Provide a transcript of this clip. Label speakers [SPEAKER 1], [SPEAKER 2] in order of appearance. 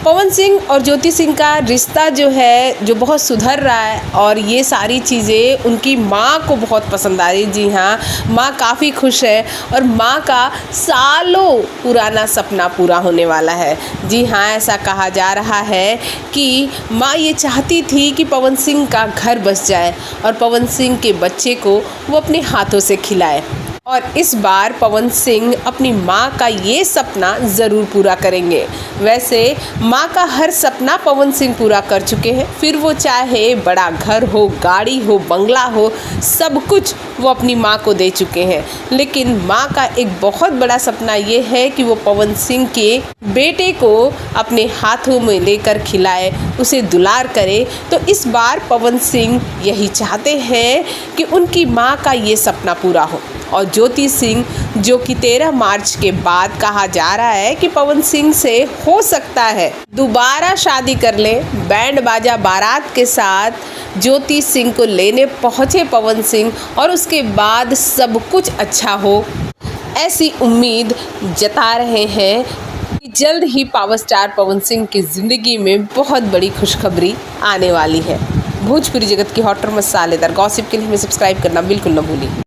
[SPEAKER 1] पवन सिंह और ज्योति सिंह का रिश्ता जो है जो बहुत सुधर रहा है और ये सारी चीज़ें उनकी माँ को बहुत पसंद आ रही। जी हाँ, माँ काफ़ी खुश है और माँ का सालों पुराना सपना पूरा होने वाला है। जी हाँ, ऐसा कहा जा रहा है कि माँ ये चाहती थी कि पवन सिंह का घर बस जाए और पवन सिंह के बच्चे को वो अपने हाथों से खिलाए। और इस बार पवन सिंह अपनी माँ का ये सपना ज़रूर पूरा करेंगे। वैसे माँ का हर सपना पवन सिंह पूरा कर चुके हैं, फिर वो चाहे बड़ा घर हो, गाड़ी हो, बंगला हो, सब कुछ वो अपनी माँ को दे चुके हैं। लेकिन माँ का एक बहुत बड़ा सपना ये है कि वो पवन सिंह के बेटे को अपने हाथों में लेकर खिलाए, उसे दुलार करे। तो इस बार पवन सिंह यही चाहते हैं कि उनकी माँ का ये सपना पूरा हो। और ज्योति सिंह जो कि 13 मार्च के बाद कहा जा रहा है कि पवन सिंह से हो सकता है दोबारा शादी कर ले, बैंड बाजा बारात के साथ ज्योति सिंह को लेने पहुंचे पवन सिंह और उसके बाद सब कुछ अच्छा हो, ऐसी उम्मीद जता रहे हैं कि जल्द ही पावर स्टार पवन सिंह की ज़िंदगी में बहुत बड़ी खुशखबरी आने वाली है। भोजपुरी जगत की हॉट और मसालेदार गॉसिप के लिए हमें सब्सक्राइब करना बिल्कुल न भूलिए।